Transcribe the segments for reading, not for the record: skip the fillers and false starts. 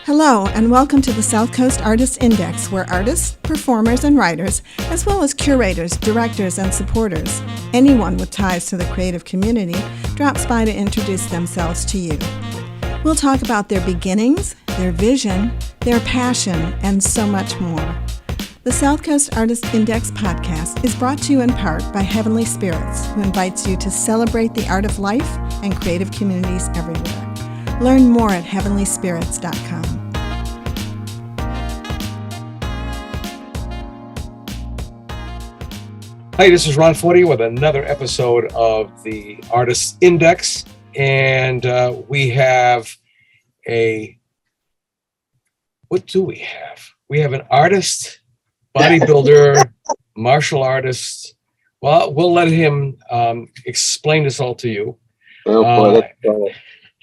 Hello, and welcome to the South Coast Artists Index, where artists, performers, and writers, as well as curators, directors, and supporters, anyone with ties to the creative community, drops by to introduce themselves to you. We'll talk about their beginnings, their vision, their passion, and so much more. The South Coast Artists Index podcast is brought to you in part by Heavenly Spirits, who invites you to celebrate the art of life and creative communities everywhere. Learn more at heavenlyspirits.com. Hi, this is Ron Fortier with another episode of the Artist Index, and we have what do we have? We have an artist, bodybuilder, martial artist. Well, we'll let him explain this all to you.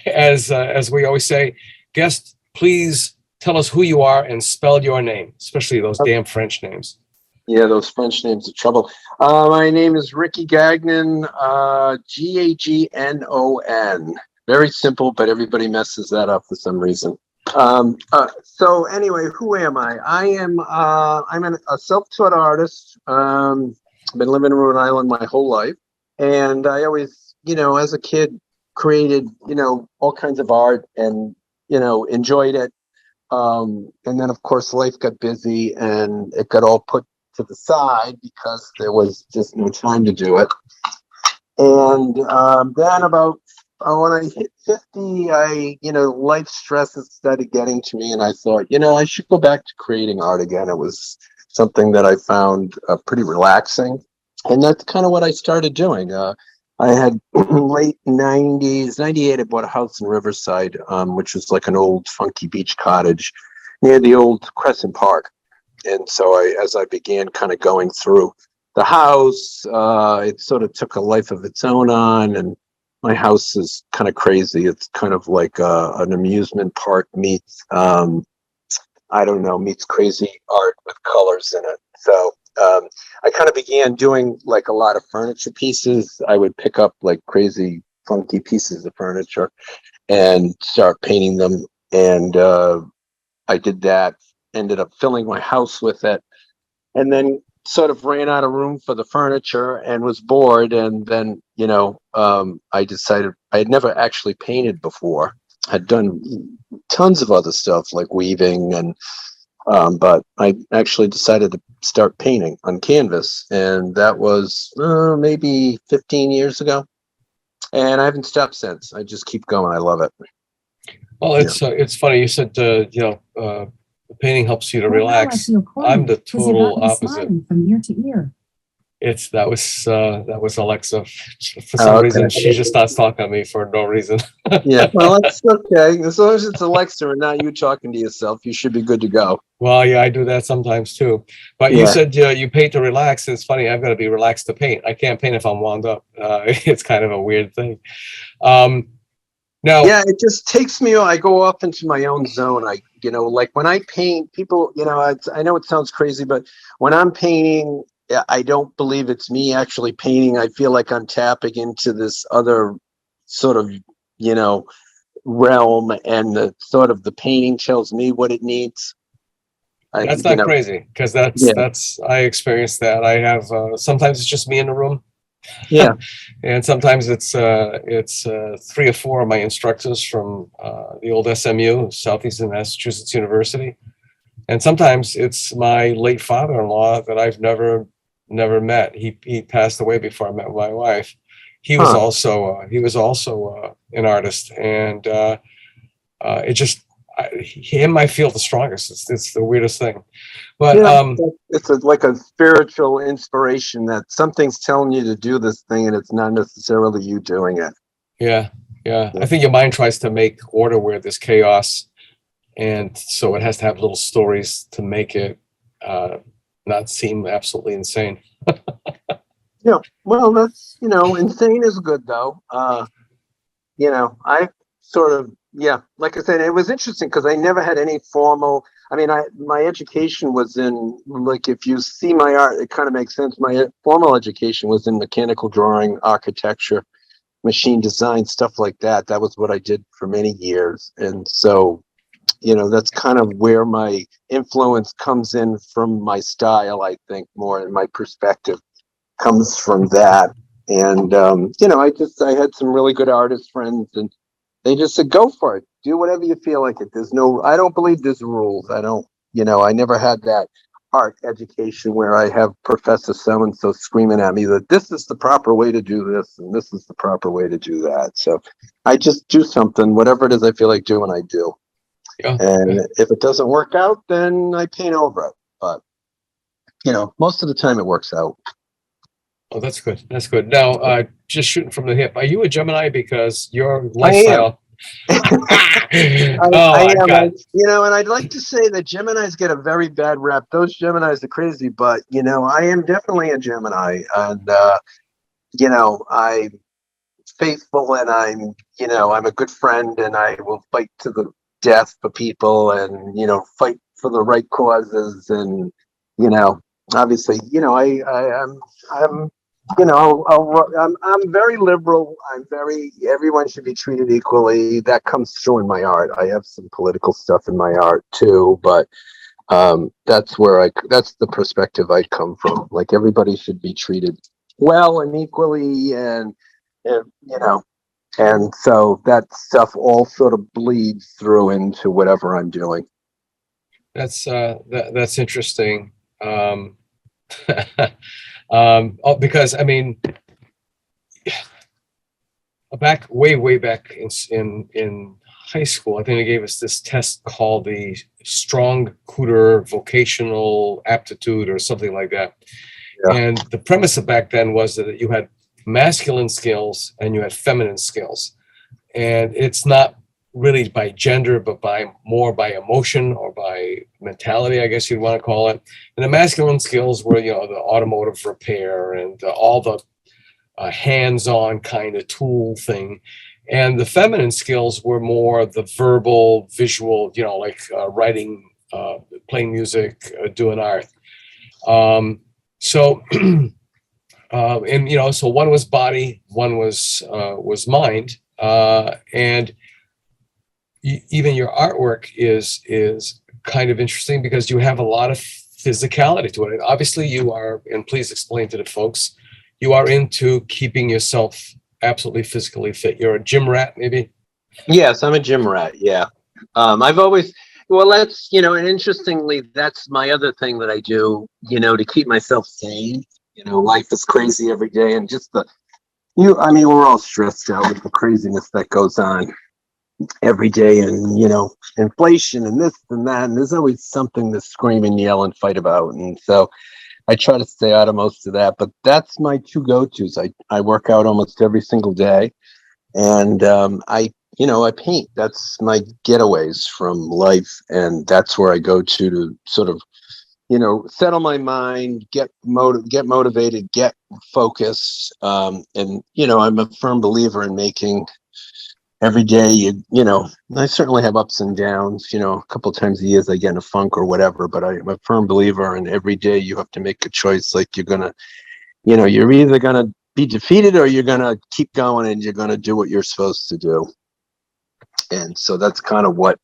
As we always say, guest, please tell us who you are and spell your name, especially those damn French names. Yeah, those French names are trouble. My name is Ricky Gagnon, Gagnon. Very simple, but everybody messes that up for some reason. So anyway, who am I? I'm a self-taught artist. I've been living in Rhode Island my whole life. And I always, as a kid, created, all kinds of art and, enjoyed it. And then, of course, life got busy and it got all put to the side because there was just no time to do it. And then about when I hit 50, life stresses started getting to me, and I thought, I should go back to creating art again. It was something that I found pretty relaxing, and that's kind of what I started doing. I had late 90s, 98, I bought a house in Riverside, which was like an old funky beach cottage near the old Crescent Park. And so as I began kind of going through the house, it sort of took a life of its own on. And my house is kind of crazy. It's kind of like an amusement park meets, meets crazy art with colors in it. So I kind of began doing like a lot of furniture pieces. I would pick up like crazy, funky pieces of furniture and start painting them. And I did that. Ended up filling my house with it, and then sort of ran out of room for the furniture and was bored. And then, I decided I had never actually painted before. I'd done tons of other stuff like weaving but I actually decided to start painting on canvas. And that was maybe 15 years ago. And I haven't stopped since. I just keep going. I love it. Well, it's funny. You said, the painting helps you to relax. I'm the total opposite. From ear to ear. That was Alexa. For some reason, she just starts talking to me for no reason. Yeah, well, that's okay. As long as it's Alexa and not you talking to yourself, you should be good to go. Well, yeah, I do that sometimes too. But you said you paint to relax. It's funny. I've got to be relaxed to paint. I can't paint if I'm wound up. It's kind of a weird thing. Now, yeah, it just takes me. I go off into my own zone. Like when I paint, people, I know it sounds crazy, but when I'm painting, I don't believe it's me actually painting. I feel like I'm tapping into this other sort of, realm, and the painting tells me what it needs. That's not crazy, because that's I experienced that. I have sometimes it's just me in the room. Yeah. And sometimes it's 3 or 4 of my instructors from the old SMU, Southeastern Massachusetts University. And sometimes it's my late father-in-law that I've never met. He passed away before I met my wife. He was also an artist, and I feel the strongest. It's the weirdest thing. But it's like a spiritual inspiration that something's telling you to do this thing, and it's not necessarily you doing it. Yeah. I think your mind tries to make order where there's chaos, and so it has to have little stories to make it not seem absolutely insane. Yeah, well, that's insane is good though. I sort of. Yeah, like I said, it was interesting because I never had any formal. My education was in, like, if you see my art, it kind of makes sense. My formal education was in mechanical drawing, architecture, machine design, stuff like that. That was what I did for many years. And so that's kind of where my influence comes in from my style. I think more in my perspective comes from that. And, I had some really good artist friends, and they just said, go for it. Do whatever you feel like it. I don't believe there's rules. I never had that art education where I have Professor so-and-so screaming at me that this is the proper way to do this and this is the proper way to do that. So I just do something, whatever it is I feel like doing, I do. Yeah. And if it doesn't work out, then I paint over it. But, most of the time it works out. Oh, that's good. That's good. Now, just shooting from the hip, are you a Gemini? Because your I am. lifestyle. I My am. God. And I'd like to say that Geminis get a very bad rap. Those Geminis are crazy, but I am definitely a Gemini, and I'm faithful, and I'm a good friend, and I will fight to the death for people, and fight for the right causes, and obviously, I'm very liberal. Everyone should be treated equally. That comes through in my art. I have some political stuff in my art too, but that's the perspective I come from. Like, everybody should be treated well and equally, and and so that stuff all sort of bleeds through into whatever I'm doing. That's interesting. Because I mean, way back in high school, I think they gave us this test called the Strong Cooter Vocational Aptitude or something like that. Yeah. And the premise of back then was that you had masculine skills and you had feminine skills, and it's not really by gender, but more by emotion or by mentality, I guess you'd want to call it. And the masculine skills were, the automotive repair and all the hands-on kind of tool thing. And the feminine skills were more the verbal, visual, like writing, playing music, doing art. So one was body, one was mind, and even your artwork is kind of interesting because you have a lot of physicality to it. And obviously you are, and please explain to the folks, you are into keeping yourself absolutely physically fit. You're a gym rat, maybe? Yes, I'm a gym rat. Yeah. I've always, that's, and interestingly, that's my other thing that I do, to keep myself sane. Life is crazy every day, and just we're all stressed out with the craziness that goes on every day, and inflation and this and that, and there's always something to scream and yell and fight about, and so I try to stay out of most of that. But that's my two go-tos. I work out almost every single day, and I paint. That's my getaways from life, and that's where I go to sort of settle my mind, get motivated, get focused, and I'm a firm believer in making every day. I certainly have ups and downs. A couple of times a year I get in a funk or whatever, but I'm a firm believer in every day you have to make a choice. Like, you're gonna, you're either gonna be defeated or you're gonna keep going, and you're gonna do what you're supposed to do. And so that's kind of what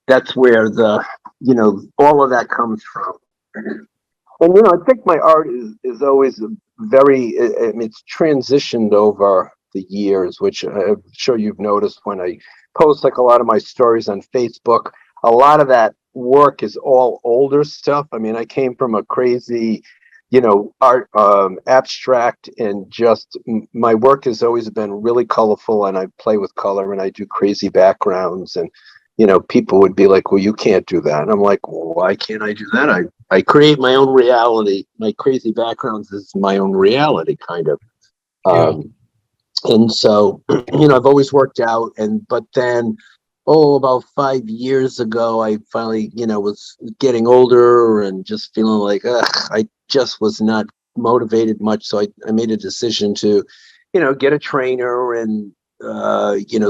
that's where the all of that comes from. And I think my art is always it's transitioned over the years, which I'm sure you've noticed when I post like a lot of my stories on Facebook. A lot of that work is all older stuff. I mean, I came from a crazy art, abstract, and just my work has always been really colorful, and I play with color, and I do crazy backgrounds, and people would be like, well, you can't do that. And I'm like, well, why can't I do that? I create my own reality. My crazy backgrounds is my own reality, kind of. Yeah. And so, I've always worked out, but then, about 5 years ago, I finally, was getting older and just feeling like, I just was not motivated much. So I made a decision to, get a trainer and,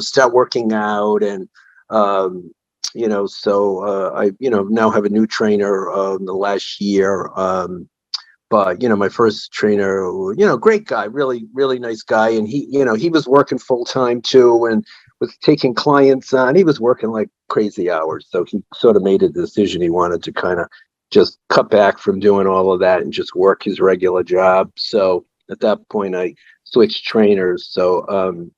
start working out. And, I, now have a new trainer the last year. But, my first trainer, great guy, really, really nice guy. And he was working full time too. And was taking clients on. He was working like crazy hours. So he sort of made a decision. He wanted to kind of just cut back from doing all of that and just work his regular job. So at that point, I switched trainers. So,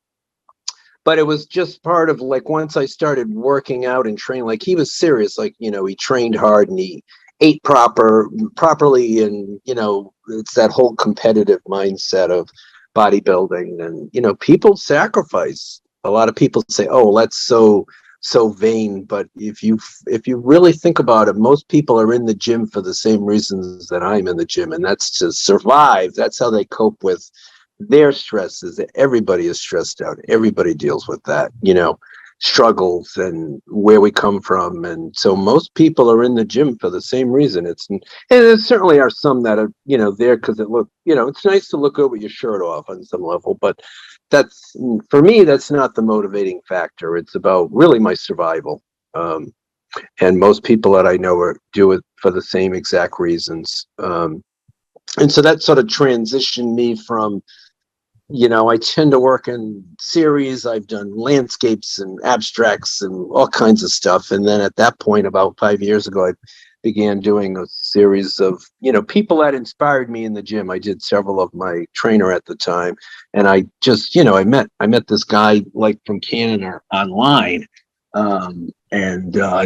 but it was just part of like, once I started working out and training, like he was serious, like, you know, he trained hard and he ate properly. And, you know, it's that whole competitive mindset of bodybuilding. And, you know, people sacrifice. A lot of people say, oh, that's so vain. But if you really think about it, most people are in the gym for the same reasons that I'm in the gym, and that's to survive. That's how they cope with their stresses. Everybody is stressed out. Everybody deals with that, you know, struggles and where we come from. And so most people are in the gym for the same reason. And there certainly are some that are, you know, there because it's nice to look good with your shirt off on some level, but that's, for me, that's not the motivating factor. It's about really my survival. And most people that I know do it for the same exact reasons. And so that sort of transitioned me from, you know, I tend to work in series. I've done landscapes and abstracts and all kinds of stuff. And then at that point, about 5 years ago, I began doing a series of, you know, people that inspired me in the gym. I did several of my trainer at the time. And I just, you know, I met this guy like from Canada online.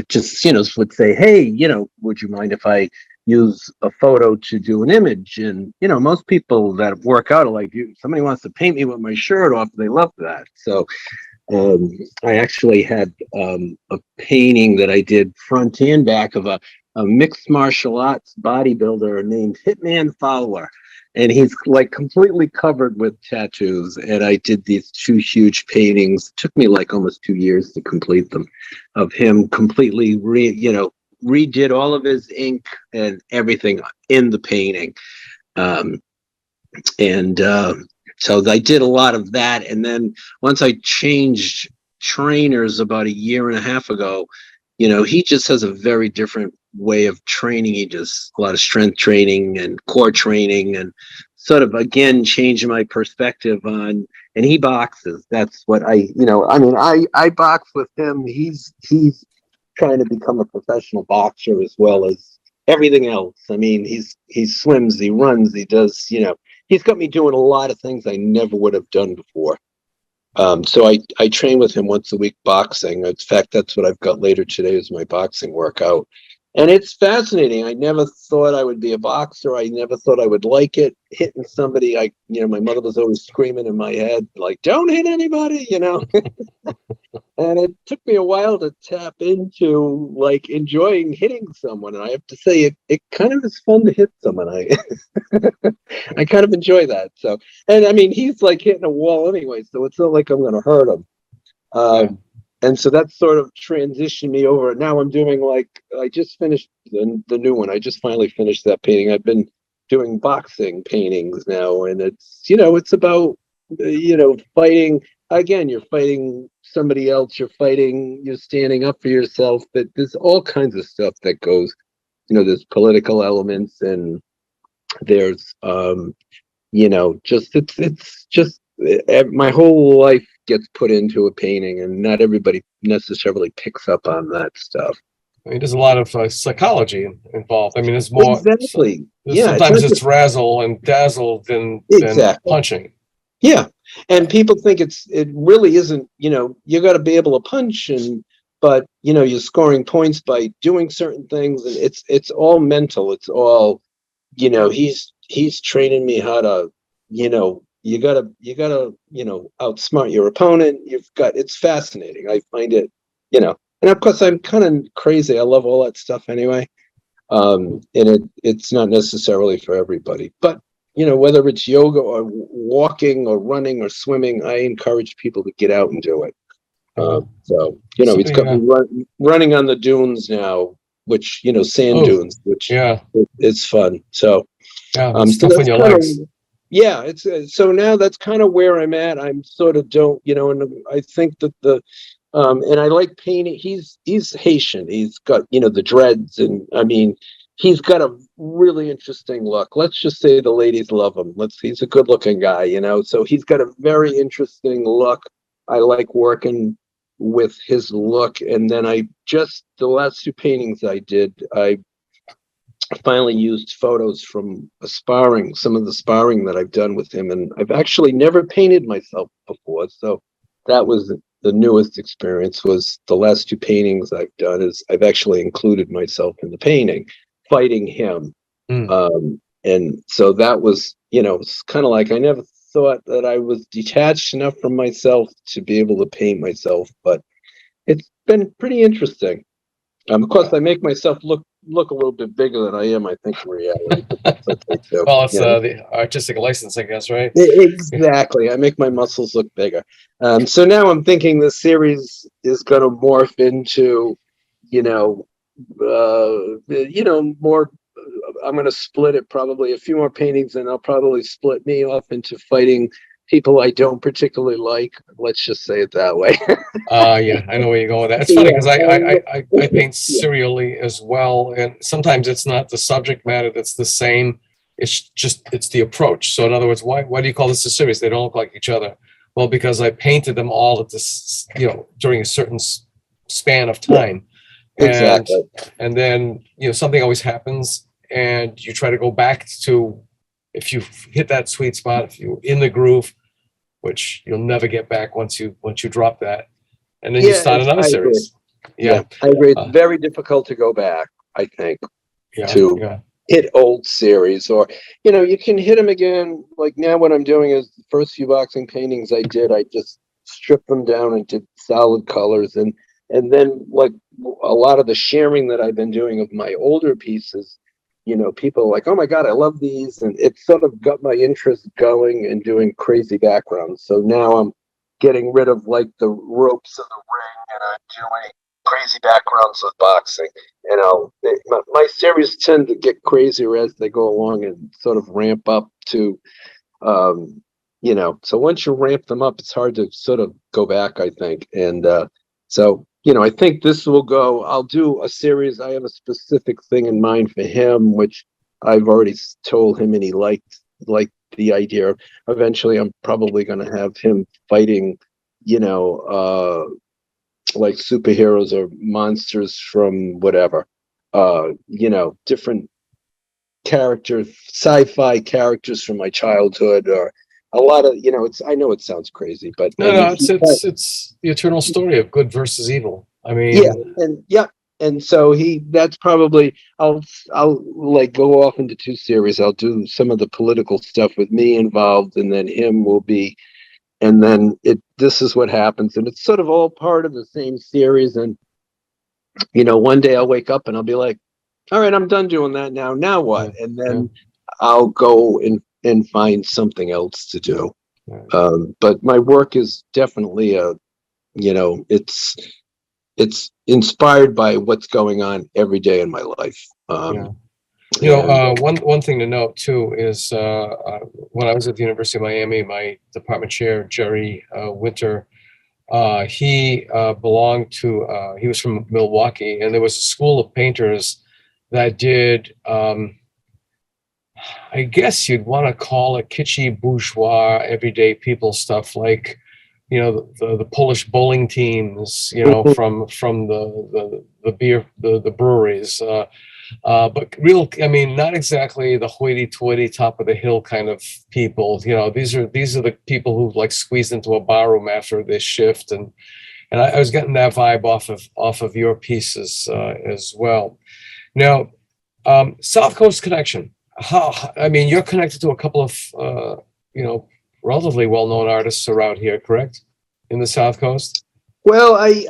Just, you know, would say, hey, you know, would you mind if I use a photo to do an image? And, you know, most people that work out are like, somebody wants to paint me with my shirt off. They love that. So I actually had a painting that I did front and back of a mixed martial arts bodybuilder named Hitman Fowler. And he's like completely covered with tattoos. And I did these 2 huge paintings. It took me like almost 2 years to complete them, of him completely redid all of his ink and everything in the painting. So I did a lot of that. And then once I changed trainers about 1.5 years ago, you know, he just has a very different way of training. He does a lot of strength training and core training, and sort of, again, changing my perspective on, and he boxes. That's what I box with him. He's trying to become a professional boxer as well as everything else. I mean, he swims, he runs, he does, you know, he's got me doing a lot of things I never would have done before. So I train with him once a week boxing. In fact, that's what I've got later today is my boxing workout. And it's fascinating. I never thought I would be a boxer. I never thought I would like it. Hitting somebody, my mother was always screaming in my head, like, don't hit anybody, you know. And it took me a while to tap into like enjoying hitting someone. And I have to say, it kind of is fun to hit someone. I kind of enjoy that. So, and I mean, he's like hitting a wall anyway, so it's not like I'm going to hurt him. And so that sort of transitioned me over. Now I'm doing I just finished the new one. I just finally finished that painting. I've been doing boxing paintings now, and it's, you know, it's about, you know, fighting. Again, you're fighting somebody else. You're standing up for yourself. But there's all kinds of stuff that goes, you know, there's political elements, and there's, you know, just, it's just my whole life gets put into a painting, and not everybody necessarily picks up on that stuff. I mean, there's a lot of psychology involved. I mean, there's more. Exactly. Sometimes it's razzle and dazzle than punching. Yeah. And people think it really isn't, you know, you got to be able to punch, but, you know, you're scoring points by doing certain things, and it's all mental. It's all, you know, he's training me how to, you know, you gotta, you know, outsmart your opponent. It's fascinating. I find it, you know, and of course I'm kind of crazy. I love all that stuff anyway. And it's not necessarily for everybody, but, you know, whether it's yoga or walking or running or swimming, I encourage people to get out and do it. So, you know, it's got me running on the dunes now, which, you know, sand dunes, which it's fun. So, it's tough on your legs. Yeah, it's so now that's kind of where I'm at. I'm sort of don't, you know, and I think that and I like painting. He's Haitian. He's got, you know, the dreads, and I mean, he's got a really interesting look. Let's just say the ladies love him. He's a good looking guy, you know, so he's got a very interesting look. I like working with his look. And then the last two paintings I did, I finally used photos from some of the sparring that I've done with him. And I've actually never painted myself before. So that was the newest experience. Was the last two paintings I've done is I've actually included myself in the painting, fighting him. And so that was, it's kind of like I never thought that I was detached enough from myself to be able to paint myself, but it's been pretty interesting. Of course, I make myself look a little bit bigger than I am, I think, in reality. But that's okay too. Well, it's the artistic license, I guess, right? Exactly. I make my muscles look bigger. So now I'm thinking the series is going to morph into, more. I'm going to split it, probably a few more paintings, and I'll probably split me off into fighting people I don't particularly like. Let's just say it that way. Yeah, I know where you're going with that. It's funny because I paint serially as well, and sometimes it's not the subject matter that's the same. It's the approach. So in other words, why do you call this a series? They don't look like each other. Well, because I painted them all at this, during a certain span of time. Exactly. And then, something always happens and you try to go back to, if you hit that sweet spot, if you're in the groove, which you'll never get back once you drop that. And then you start another series. Yeah, I agree. It's very difficult to go back, I think, to hit old series, or, you can hit them again. Like now what I'm doing is the first few boxing paintings I did, I just stripped them down and did solid colors. And then like a lot of the sharing that I've been doing of my older pieces, people are like, oh my God, I love these. And it sort of got my interest going and doing crazy backgrounds. So now I'm getting rid of like the ropes of the ring, and I'm doing crazy backgrounds with boxing. My series tend to get crazier as they go along and sort of ramp up to, so once you ramp them up, it's hard to sort of go back, I think. And so, I think this will go, I'll do a series. I have a specific thing in mind for him, which I've already told him, and he liked the idea of. Eventually I'm probably going to have him fighting, like superheroes or monsters from whatever, different characters, sci-fi characters from my childhood, or a lot of, I know it sounds crazy, but no, it's the eternal story of good versus evil. I mean, and so that's probably, I'll like go off into two series. I'll do some of the political stuff with me involved, and then him will be, and then this is what happens, and it's sort of all part of the same series. And one day I'll wake up and I'll be like, all right, I'm done doing that now what? And then I'll go and find something else to do. But my work is definitely it's inspired by what's going on every day in my life. One thing to note too is when I was at the University of Miami, my department chair, Jerry Winter, he belonged to, he was from Milwaukee, and there was a school of painters that did, I guess you'd want to call it kitschy bourgeois everyday people stuff, like, the Polish bowling teams, from the beer, the breweries, but not exactly the hoity-toity top of the hill kind of people. These are the people who like squeezed into a bar room after this shift, and I was getting that vibe off of your pieces as well. Now, South Coast connection. You're connected to a couple of relatively well-known artists around here, correct? In the South Coast? Well, I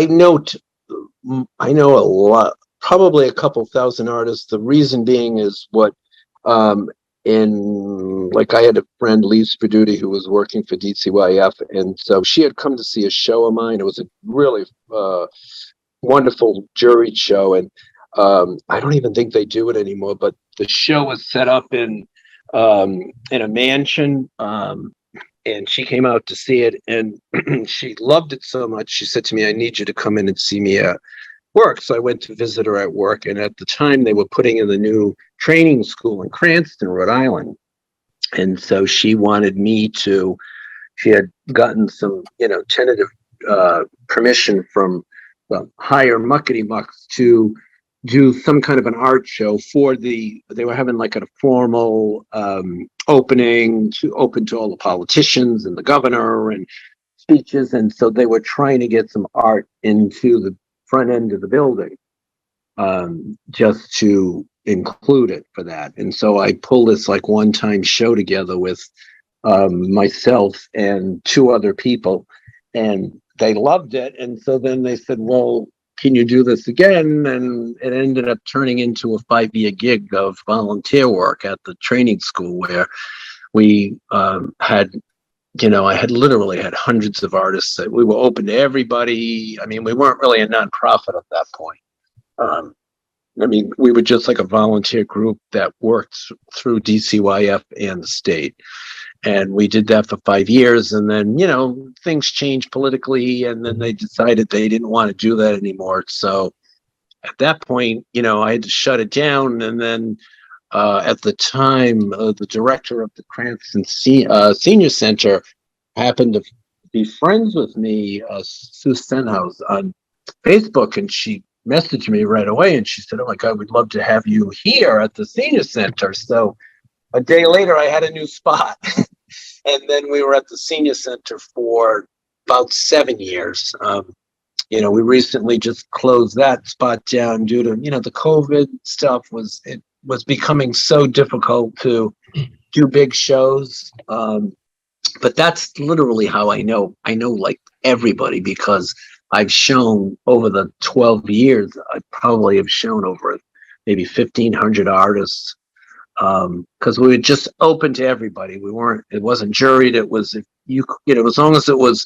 know a lot, probably a couple thousand artists. The reason being is what, I had a friend, Lee Spaduti, who was working for DCYF, and so she had come to see a show of mine. It was a really wonderful juried show, and I don't even think they do it anymore, but the show was set up in a mansion, and she came out to see it, and she loved it so much. She said to me, I need you to come in and see me at work. So I went to visit her at work, and at the time they were putting in the new training school in Cranston, Rhode Island. And so she wanted me to, she had gotten some, tentative permission from the higher muckety mucks to do some kind of an art show they were having like a formal opening open to all the politicians and the governor and speeches. And so they were trying to get some art into the front end of the building, just to include it for that. And so I pulled this like one-time show together with myself and two other people, and they loved it. And so then they said, well, can you do this again? And it ended up turning into a 5-year gig of volunteer work at the training school, where we had, I had literally had hundreds of artists that we were open to everybody. I mean, we weren't really a nonprofit at that point. We were just like a volunteer group that worked through DCYF and the state. And we did that for 5 years. And then, things changed politically, and then they decided they didn't want to do that anymore. So at that point, I had to shut it down. And then at the time, the director of the Cranston Senior Center happened to be friends with me, Sue Stenhouse, on Facebook. And she messaged me right away, and she said, oh my God, we'd love to have you here at the Senior Center. So a day later, I had a new spot. And then we were at the Senior Center for about 7 years. We recently just closed that spot down due to, the COVID stuff. It was becoming so difficult to do big shows. But that's literally how I know like everybody, because I've shown over the 12 years, I probably have shown over maybe 1,500 artists. Because we were just open to everybody. It wasn't juried. It was, as long as it was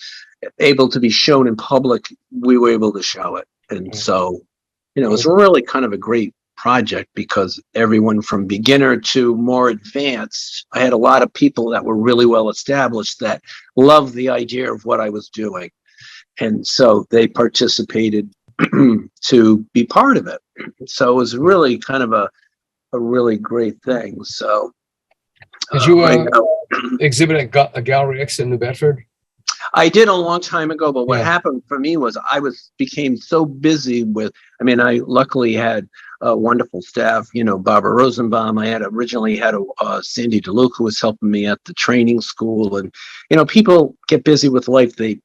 able to be shown in public, we were able to show it. And so, it was really kind of a great project, because everyone from beginner to more advanced, I had a lot of people that were really well established that loved the idea of what I was doing. And so they participated to be part of it. So it was really kind of a really great thing. So did you exhibit at Gallery X in New Bedford? I did a long time ago, but what happened for me was I became so busy with, I luckily had a wonderful staff, Barbara Rosenbaum. I had originally had a Sandy DeLuca who was helping me at the training school. And, people get busy with life. They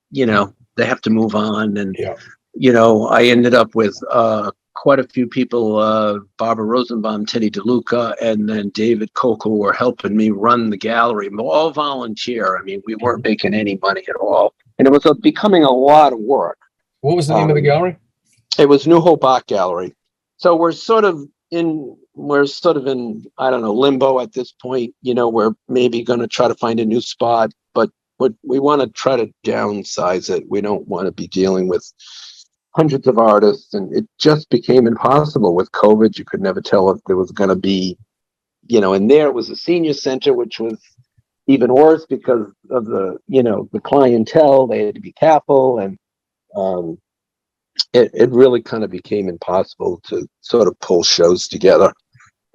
have to move on. And, I ended up with quite a few people, Barbara Rosenbaum, Teddy DeLuca, and then David Coco were helping me run the gallery, all volunteer. We weren't making any money at all. And it was becoming a lot of work. What was the name of the gallery? It was New Hope Art Gallery. So we're sort of in, I don't know, limbo at this point. We're maybe going to try to find a new spot, but we want to try to downsize it. We don't want to be dealing with hundreds of artists, and it just became impossible with COVID. You could never tell if there was going to be, and there it was a senior center, which was even worse because of the clientele. They had to be careful, and it really kind of became impossible to sort of pull shows together.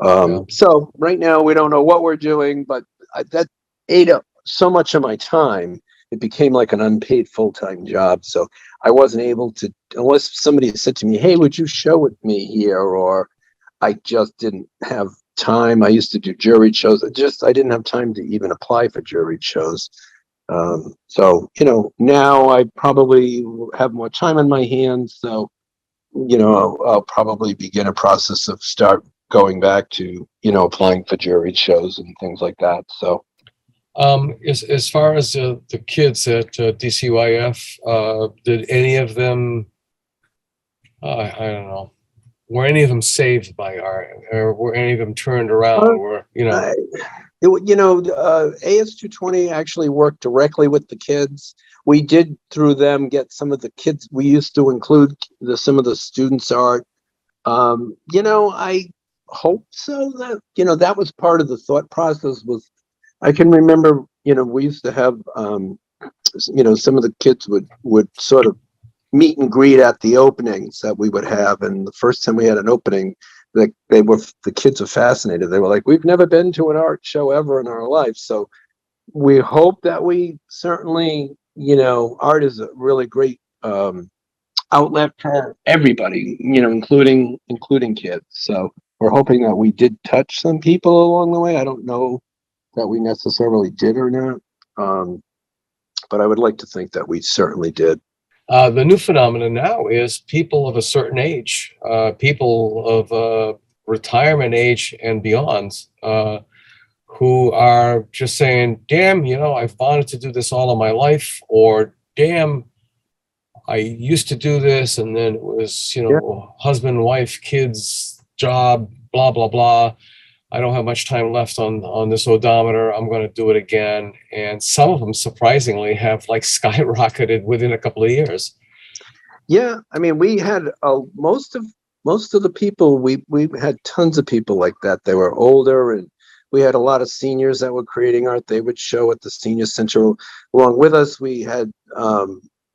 So right now we don't know what we're doing, but that ate up so much of my time. It became like an unpaid full-time job. So I wasn't able to, unless somebody said to me, hey, would you show with me here? Or I just didn't have time. I used to do juried shows. I didn't have time to even apply for juried shows. So, now I probably have more time on my hands. So, I'll probably begin a process of start going back to, applying for juried shows and things like that. So. As far as the kids at DCYF, did any of them, I don't know, were any of them saved by art, or were any of them turned around? AS220 actually worked directly with the kids. We did through them get some of the kids. We used to include some of the students' art. I hope so. That was part of the thought process. I can remember, we used to have, some of the kids would sort of meet and greet at the openings that we would have. And the first time we had an opening, the kids were fascinated. They were like, we've never been to an art show ever in our life. So we hope that we certainly, art is a really great outlet for everybody, including kids. So we're hoping that we did touch some people along the way. I don't know that we necessarily did or not, but I would like to think that we certainly did. The new phenomenon now is people of a certain age, people of retirement age and beyond, who are just saying, damn, I've wanted to do this all of my life, or damn, I used to do this, and then it was, husband, wife, kids, job, blah, blah, blah. I don't have much time left on this odometer. I'm going to do it again. And some of them, surprisingly, have like skyrocketed within a couple of years. Yeah, I mean, we had most of the people. We had tons of people like that. They were older, and we had a lot of seniors that were creating art. They would show at the senior center along with us. We had,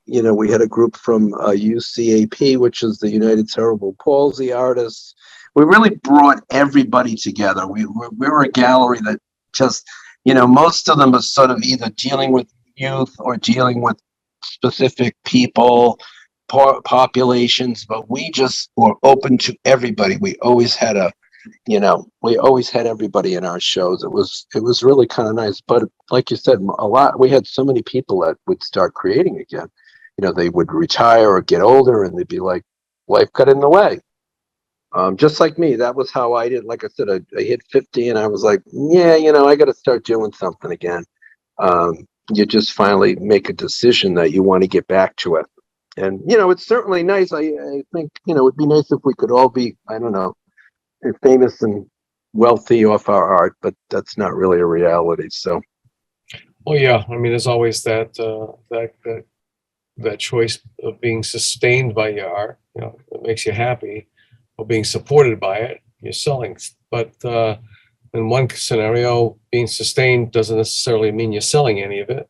we had a group from UCAP, which is the United Cerebral Palsy Artists. We really brought everybody together. We were a gallery that just, most of them are sort of either dealing with youth or dealing with specific people, populations, but we just were open to everybody. We always had everybody in our shows. It was really kind of nice. But like you said, we had so many people that would start creating again. They would retire or get older, and they'd be like, life got in the way. Just like me, that was how I did. Like I said, I hit 50 and I was like, yeah, I got to start doing something again. You just finally make a decision that you want to get back to it. And, it's certainly nice. I think, it would be nice if we could all be, I don't know, famous and wealthy off our art, but that's not really a reality. So. Well, yeah, I mean, there's always that choice of being sustained by your art, that makes you happy, or being supported by it, you're selling. But in one scenario, being sustained doesn't necessarily mean you're selling any of it.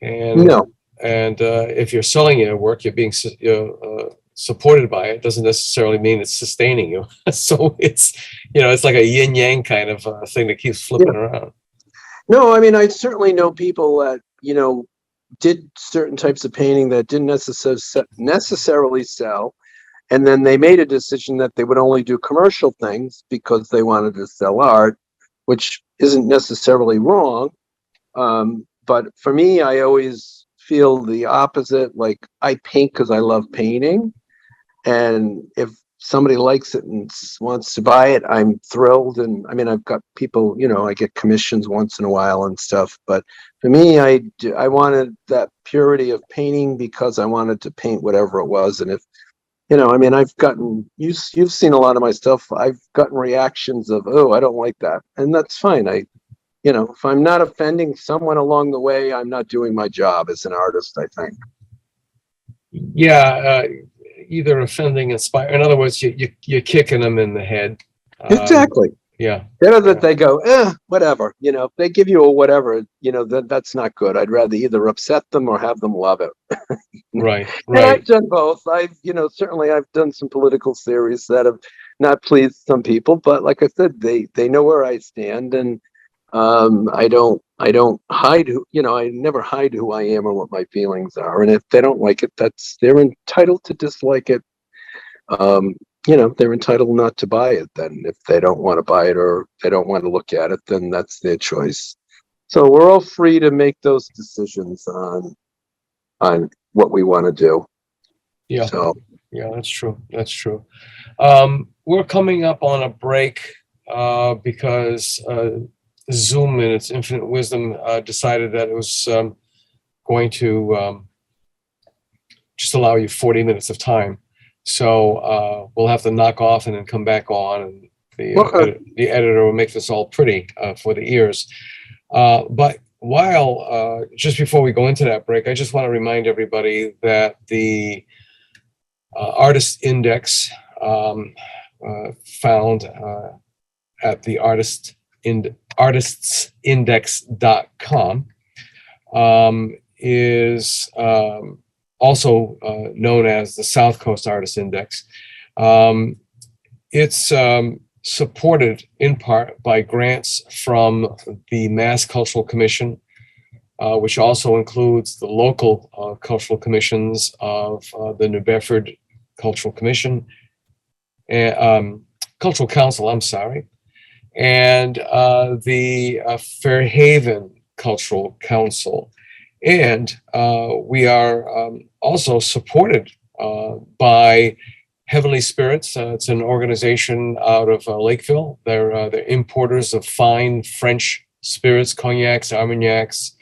And no. And if you're selling your work, you're being supported by it. Doesn't necessarily mean it's sustaining you. So it's it's like a yin yang kind of thing that keeps flipping around. No, I mean, I certainly know people that did certain types of painting that didn't necessarily sell, and then they made a decision that they would only do commercial things because they wanted to sell art, which isn't necessarily wrong. But for me, I always feel the opposite. Like, I paint because I love painting, and if somebody likes it and wants to buy it, I'm thrilled. And I mean, I've got people, I get commissions once in a while and stuff, but for me, I wanted that purity of painting because I wanted to paint whatever it was. And if I mean, I've gotten, you've seen a lot of my stuff, I've gotten reactions of, oh, I don't like that, and that's fine. If I'm not offending someone along the way, I'm not doing my job as an artist, I think. Yeah, either offending, inspire. In other words, you're kicking them in the head. Exactly. Yeah. Better that they go, whatever. If they give you a whatever, that's not good. I'd rather either upset them or have them love it. Right. And I've done both. Certainly I've done some political series that have not pleased some people, but like I said, they know where I stand, and I don't hide I never hide who I am or what my feelings are. And if they don't like it, they're entitled to dislike it. They're entitled not to buy it then. If they don't want to buy it or they don't want to look at it, then that's their choice. So we're all free to make those decisions on what we want to do. Yeah. So. Yeah, that's true. That's true. We're coming up on a break because Zoom, in its infinite wisdom, decided that it was going to just allow you 40 minutes of time. So we'll have to knock off and then come back on, and the editor will make this all pretty for the ears. But just before we go into that break, I just want to remind everybody that the Artist Index, found at the artistsindex.com, is also known as the South Coast Artist Index. It's supported in part by grants from the Mass Cultural Commission, which also includes the local cultural commissions of the New Bedford Cultural Commission, and Cultural Council, I'm sorry, and the Fairhaven Cultural Council. And we are also supported by Heavenly Spirits. It's an organization out of Lakeville. They're importers of fine French spirits, cognacs, armagnacs,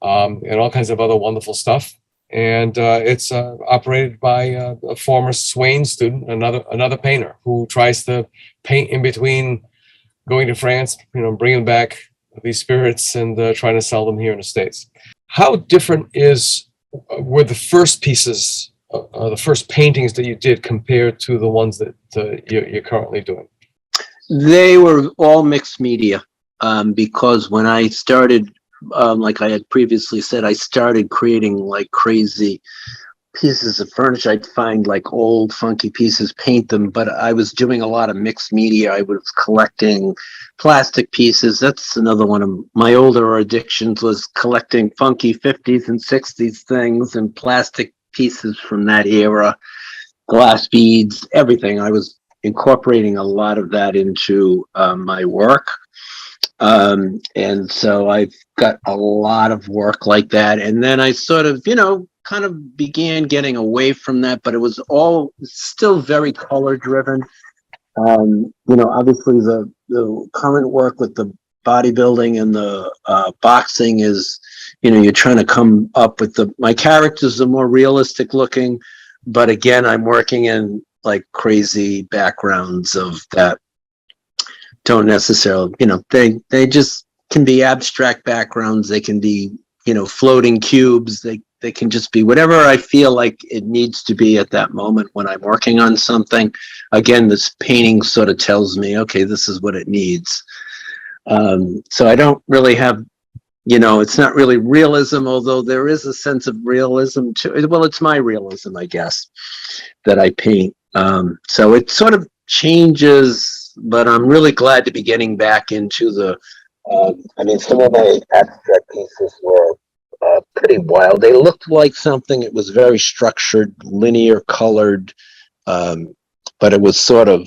and all kinds of other wonderful stuff. And it's operated by a former Swain student, another painter who tries to paint in between going to France, bringing back these spirits and trying to sell them here in the States. How different were the first pieces, the first paintings that you did compared to the ones that you're currently doing? They were all mixed media, because when I started, like I had previously said, I started creating like crazy pieces of furniture. I'd find like old funky pieces, paint them, but I was doing a lot of mixed media. I was collecting plastic pieces. That's another one of my older addictions, was collecting funky 50s and 60s things and plastic pieces from that era, glass beads, everything. I was incorporating a lot of that into my work. And so I've got a lot of work like that. And then I sort of, kind of began getting away from that, but it was all still very color driven. Obviously the current work with the bodybuilding and the boxing is, you're trying to come up with my characters are more realistic looking, but again, I'm working in like crazy backgrounds of that don't necessarily, they just can be abstract backgrounds. They can be, floating cubes. They can just be whatever I feel like it needs to be at that moment when I'm working on something. Again, this painting sort of tells me, okay, this is what it needs. So I don't really have, it's not really realism, although there is a sense of realism to it. Well, it's my realism, I guess, that I paint. So it sort of changes, but I'm really glad to be getting back into some of my abstract pieces were pretty wild. They looked like something. It was very structured, linear colored, but it was sort of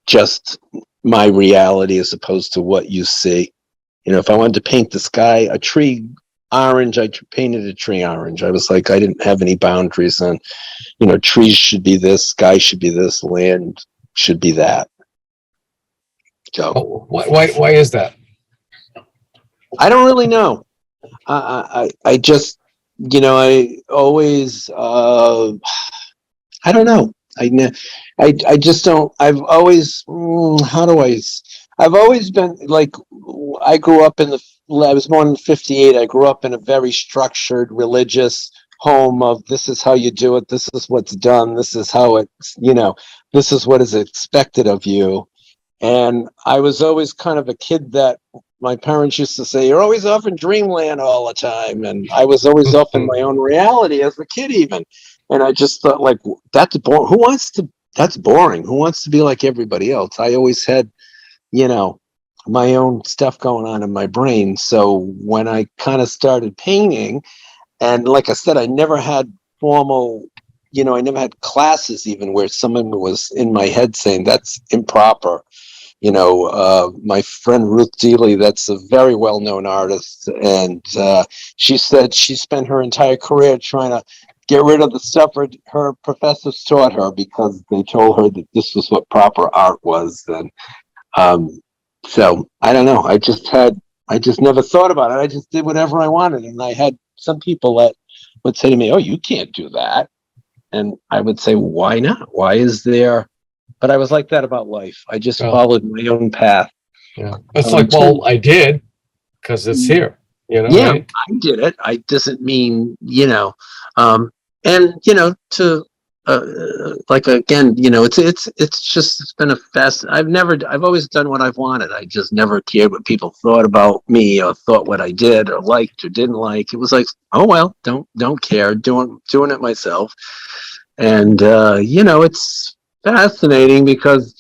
just my reality as opposed to what you see. If I wanted to paint the sky, a tree orange, I painted a tree orange. I was like, I didn't have any boundaries on, trees should be this, sky should be this, land should be that. So why is that? I don't really know. I just, I always, I don't know. I just don't, I've always, I've always been like, I was born in 58. I grew up in a very structured religious home of this is how you do it. This is what's done. This is how it's, this is what is expected of you. And I was always kind of a kid that my parents used to say, you're always off in dreamland all the time. And I was always off in my own reality as a kid even. And I just thought like, that's boring. That's boring. Who wants to be like everybody else? I always had, my own stuff going on in my brain. So when I kind of started painting, and like I said, I never had formal, I never had classes even where someone was in my head saying that's improper. My friend Ruth Dealey, that's a very well-known artist, and she said she spent her entire career trying to get rid of the stuff her professors taught her because they told her that this was what proper art was. And so I don't know. I just never thought about it. I just did whatever I wanted, and I had some people that would say to me, "Oh, you can't do that," and I would say, "Why not? Why is there?" But I was like that about life. I just followed my own path. Yeah, it's like, well, I did because it's here. Yeah, right? I did it. I doesn't mean, to like again, it's been a fast. I've always done what I've wanted. I just never cared what people thought about me or thought what I did or liked or didn't like. It was like, oh well, don't care. Doing it myself, and it's fascinating because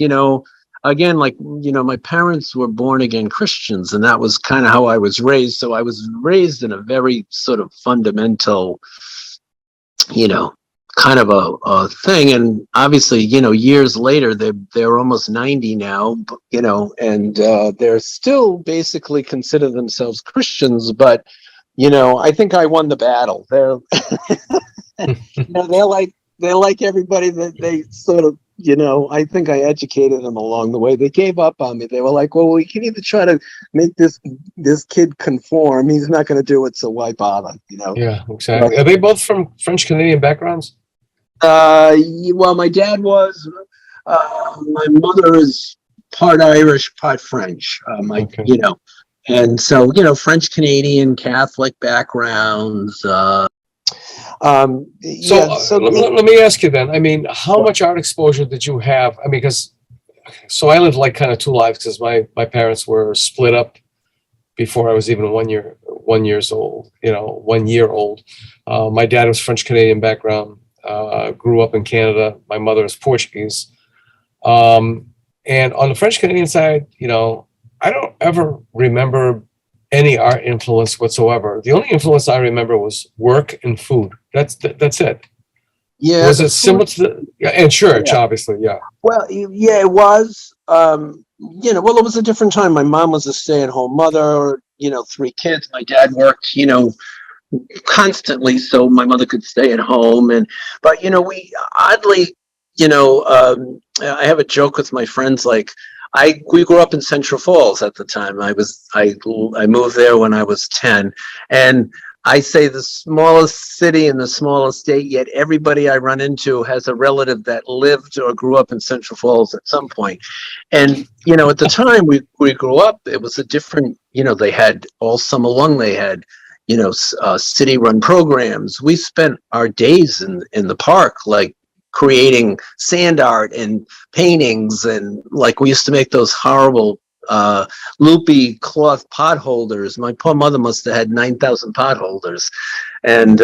again, like, my parents were born again Christians, and that was kind of how I was raised. So I was raised in a very sort of fundamental, kind of a thing. And obviously, years later, they're almost 90 now, and they're still basically consider themselves Christians, but I think I won the battle. They're they're like everybody that they sort of, I think I educated them along the way. They gave up on me. They were like, well, we can either try to make this kid conform. He's not going to do it, so why bother? Yeah, exactly. Are they both from French Canadian backgrounds? Well, my dad was. My mother is part Irish, part French. Okay. And so French Canadian Catholic backgrounds. So let me ask you then. I mean, how much art exposure did you have? I mean, so I lived like kind of two lives because my parents were split up before I was even 1 year old. 1 year old. My dad was French Canadian background. Grew up in Canada. My mother is Portuguese. And on the French Canadian side, I don't ever remember any art influence whatsoever. The only influence I remember was work and food. That's it. Yeah. Was it similar to and church, obviously, yeah. Well, yeah, it was. Well, it was a different time. My mom was a stay-at-home mother, 3 kids. My dad worked, constantly, so my mother could stay at home. But we oddly, I have a joke with my friends, like, we grew up in Central Falls at the time. I moved there when I was 10, and I say the smallest city in the smallest state, yet everybody I run into has a relative that lived or grew up in Central Falls at some point. And, at the time we grew up, it was a different, they had all summer long, they had, city run programs. We spent our days in the park, like creating sand art and paintings. And like, we used to make those horrible loopy cloth pot holders. My poor mother must have had 9,000 pot holders. And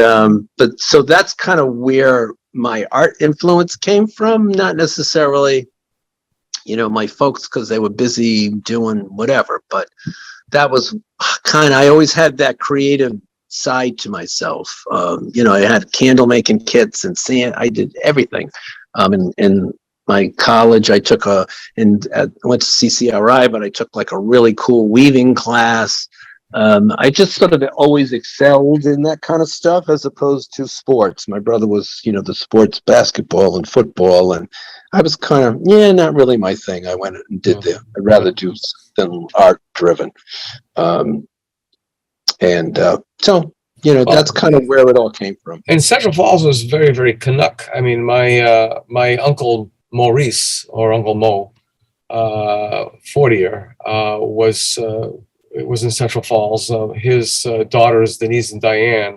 but so that's kind of where my art influence came from, not necessarily my folks, because they were busy doing whatever, but that was I always had that creative side to myself. I had candle making kits and sand. I did everything. In my college, I took I went to CCRI, but I took like a really cool weaving class. I just sort of always excelled in that kind of stuff as opposed to sports. My brother was, the sports, basketball and football, and I was kind of, not really my thing. I went and did I'd rather do something art driven. So, that's kind of where it all came from. And Central Falls was very, very Canuck. I mean, my uncle Maurice, or Uncle Mo, Fortier, was in Central Falls. His daughters, Denise and Diane,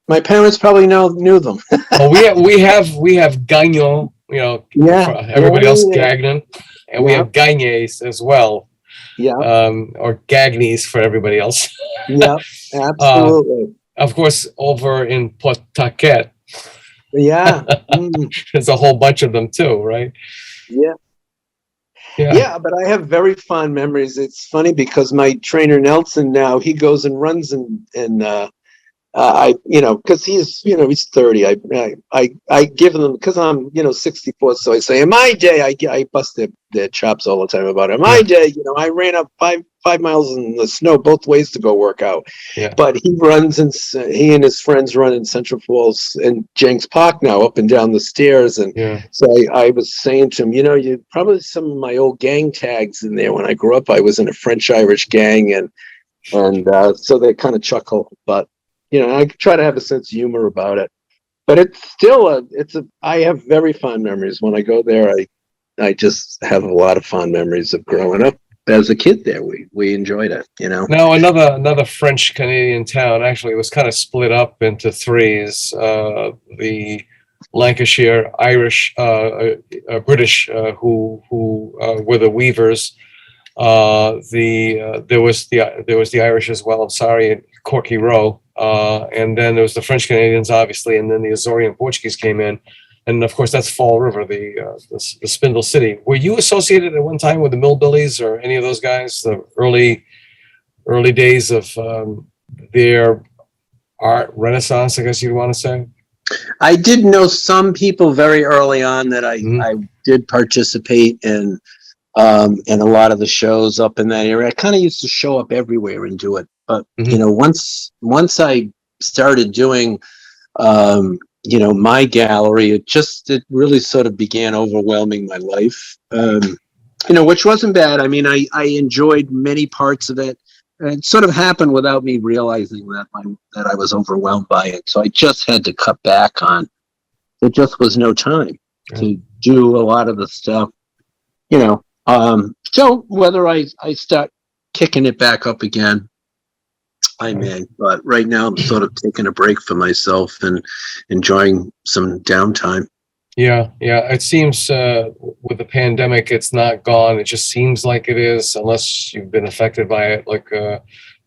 my parents probably knew them. Well, we have Gagnon, everybody else Gagnon, and we have Gagnes as well. Yeah. Or Gagnes for everybody else. Yeah, absolutely. Of course, over in Pawtucket. Yeah. There's a whole bunch of them too, right? Yeah. Yeah, but I have very fond memories. It's funny because my trainer Nelson now, he goes and runs because he's 30. I give them, because I'm 64. So I say, in my day, I bust their chops all the time about it. In my day, I ran up five miles in the snow both ways to go work out. Yeah. But he and his friends run in Central Falls and Jenks Park now, up and down the stairs. And so I was saying to him, you probably some of my old gang tags in there. When I grew up, I was in a French-Irish gang, and so they kind of chuckle, but I try to have a sense of humor about it, but it's still I have very fond memories. When I go there, I just have a lot of fond memories of growing up as a kid there. We enjoyed it, Now another French Canadian town, actually, was kind of split up into threes. The Lancashire Irish, British, who were the weavers. There was the Irish as well. I'm sorry, in Corky Row. And then there was the French Canadians, obviously, and then the Azorean Portuguese came in. And of course, that's Fall River, the Spindle City. Were you associated at one time with the Millbillies or any of those guys? The early days of their art renaissance, I guess you'd want to say. I did know some people very early on that I did participate in a lot of the shows up in that area. I kind of used to show up everywhere and do it. But, once I started doing, my gallery, it really sort of began overwhelming my life, which wasn't bad. I mean, I enjoyed many parts of it. It sort of happened without me realizing that I was overwhelmed by it. So I just had to cut back on. There just was no time to do a lot of the stuff, So whether I start kicking it back up again, I may. But right now I'm sort of taking a break for myself and enjoying some downtime. Yeah. It seems with the pandemic, it's not gone. It just seems like it is, unless you've been affected by it. Like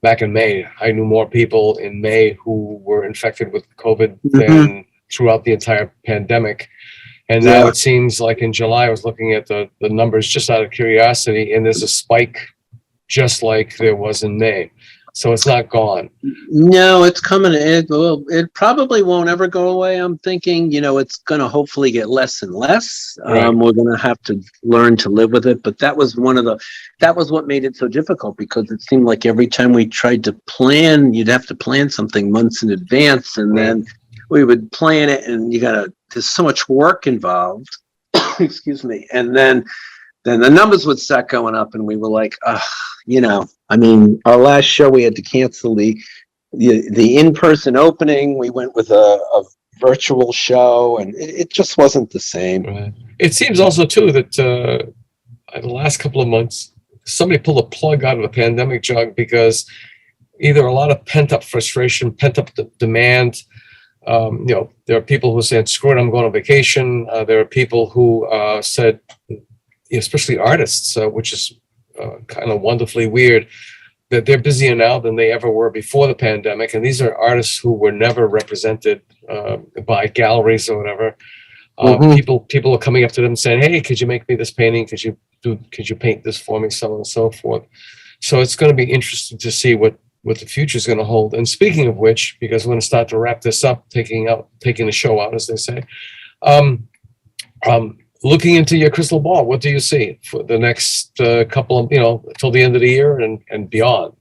back in May, I knew more people in May who were infected with COVID than throughout the entire pandemic. And now it seems like in July, I was looking at the numbers just out of curiosity, and there's a spike just like there was in May. So it's not gone. No, it's coming. It probably won't ever go away. I'm thinking, it's going to hopefully get less and less. Right. We're going to have to learn to live with it. But that was what made it so difficult, because it seemed like every time we tried to plan, you'd have to plan something months in advance. And then we would plan it, and there's so much work involved. Excuse me. And then the numbers would start going up, and we were like, our last show, we had to cancel the in-person opening. We went with a virtual show, and it just wasn't the same. Right. It seems also too that the last couple of months, somebody pulled a plug out of the pandemic jug, because either a lot of pent-up frustration, pent-up demand. There are people who said, screw it, I'm going on vacation. There are people who said, especially artists, which is kind of wonderfully weird, that they're busier now than they ever were before the pandemic. And these are artists who were never represented by galleries or whatever. People are coming up to them saying, hey, could you make me this painting? Could you paint this for me? So on and so forth. So it's going to be interesting to see what the future is going to hold. And speaking of which, because we're going to start to wrap this up, taking the show out, as they say, looking into your crystal ball, what do you see for the next couple of, till the end of the year and beyond?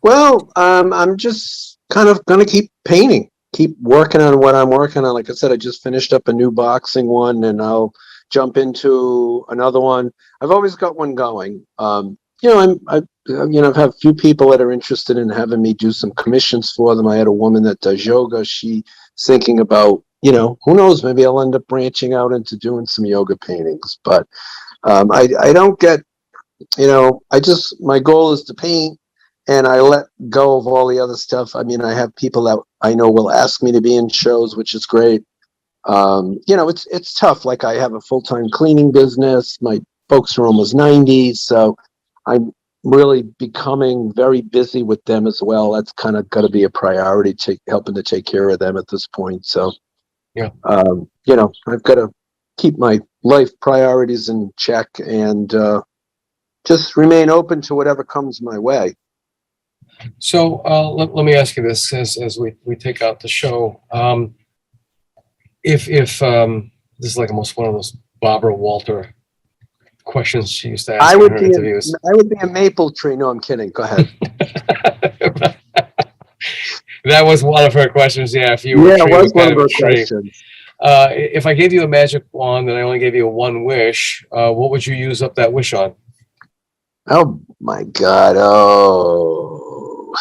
Well, I'm just kind of going to keep painting, keep working on what I'm working on. Like I said, I just finished up a new boxing one, and I'll jump into another one. I've always got one going. I've had a few people that are interested in having me do some commissions for them. I had a woman that does yoga. She's thinking about, who knows, maybe I'll end up branching out into doing some yoga paintings. But I don't get, my goal is to paint, and I let go of all the other stuff. I mean, I have people that I know will ask me to be in shows, which is great. It's tough. Like, I have a full-time cleaning business. My folks are almost 90, so I'm really becoming very busy with them as well. That's kind of got to be a priority, helping to take care of them at this point. So, I've got to keep my life priorities in check and just remain open to whatever comes my way. So let me ask you this as we take out the show. If this is like almost one of those Barbara Walter questions she used to ask in her interviews. I would be a maple tree. No, I'm kidding. Go ahead. That was one of her questions. Yeah, if you were it was one of her questions. If I gave you a magic wand and I only gave you one wish, what would you use up that wish on? Oh my God! Oh,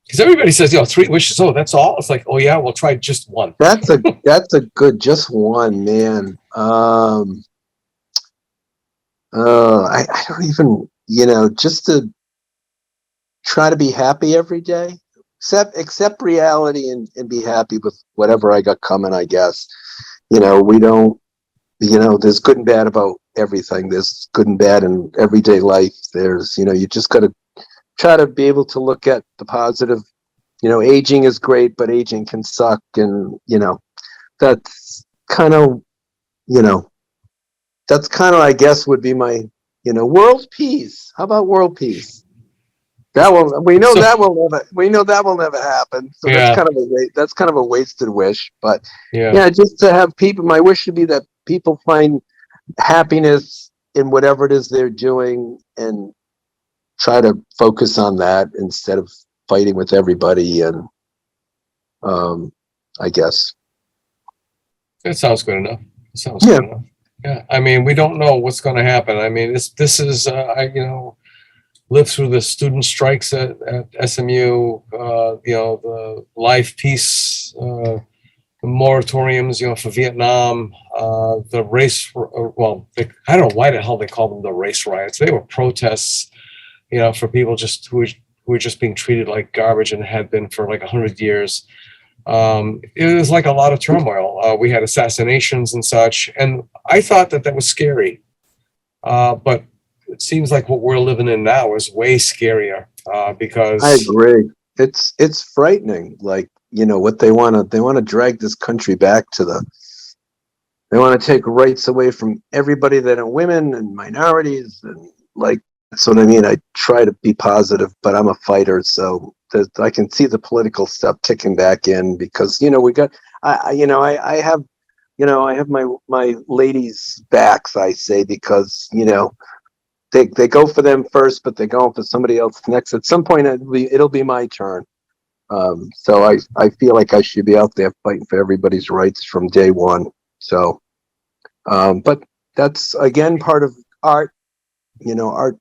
because everybody says, 3 wishes. Oh, that's all. It's like, oh yeah, we'll try just one. That's a good, just one, man. I don't even, just to try to be happy every day, accept reality and be happy with whatever I got coming, I guess. We don't, there's good and bad about everything. There's good and bad in everyday life. There's, you just got to try to be able to look at the positive. Aging is great, but aging can suck. And, that's kind of, that's kind of, I guess, would be my, world peace. How about world peace? We know that will never happen. So Yeah. that's kind of a wasted wish. But Yeah. just to have people, my wish would be that people find happiness in whatever it is they're doing and try to focus on that instead of fighting with everybody. And I guess. It sounds good enough. Good enough. Yeah. I mean, we don't know what's going to happen. I mean, this is, lived through the student strikes at SMU, the life peace moratoriums, for Vietnam, the race. I don't know why the hell they call them the race riots. They were protests, for people just who were just being treated like garbage and had been for like 100 years. It was like a lot of turmoil. We had assassinations and such, and I thought that was scary. But it seems like what we're living in now is way scarier, because I agree. It's frightening. Like, what they want to drag this country back to they want to take rights away from everybody that are women and minorities. And like, that's what I mean. I try to be positive, but I'm a fighter. So I can see the political stuff ticking back in because, I have my ladies' backs, I say, because, they go for them first, but they're going for somebody else next. At some point, it'll be my turn. So I feel like I should be out there fighting for everybody's rights from day one. So, but that's again part of art. Our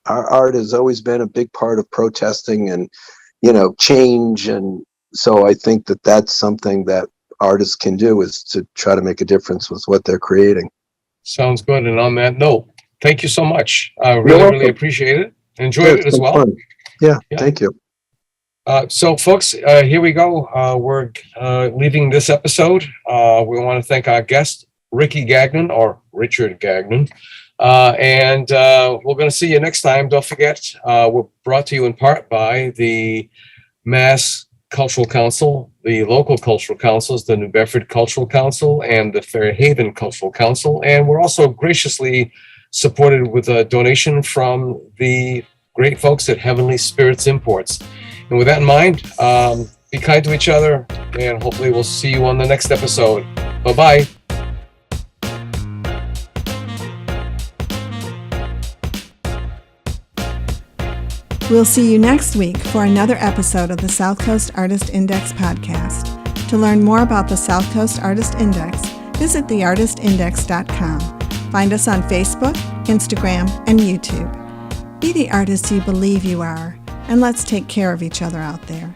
art has always been a big part of protesting and change, and so I think that's something that artists can do, is to try to make a difference with what they're creating. Sounds good. And on that note, thank you so much. I really appreciate it. Enjoyed it as well. Fun. Yeah, thank you. So, folks, here we go. We're leaving this episode. We want to thank our guest, Ricky Gagnon, or Richard Gagnon. And we're going to see you next time. Don't forget, we're brought to you in part by the Mass Cultural Council, the local cultural councils, the New Bedford Cultural Council, and the Fairhaven Cultural Council. And we're also graciously supported with a donation from the great folks at Heavenly Spirits Imports. And with that in mind, be kind to each other, and hopefully we'll see you on the next episode. Bye-bye. We'll see you next week for another episode of the South Coast Artist Index podcast. To learn more about the South Coast Artist Index, visit theartistindex.com. Find us on Facebook, Instagram, and YouTube. Be the artist you believe you are, and let's take care of each other out there.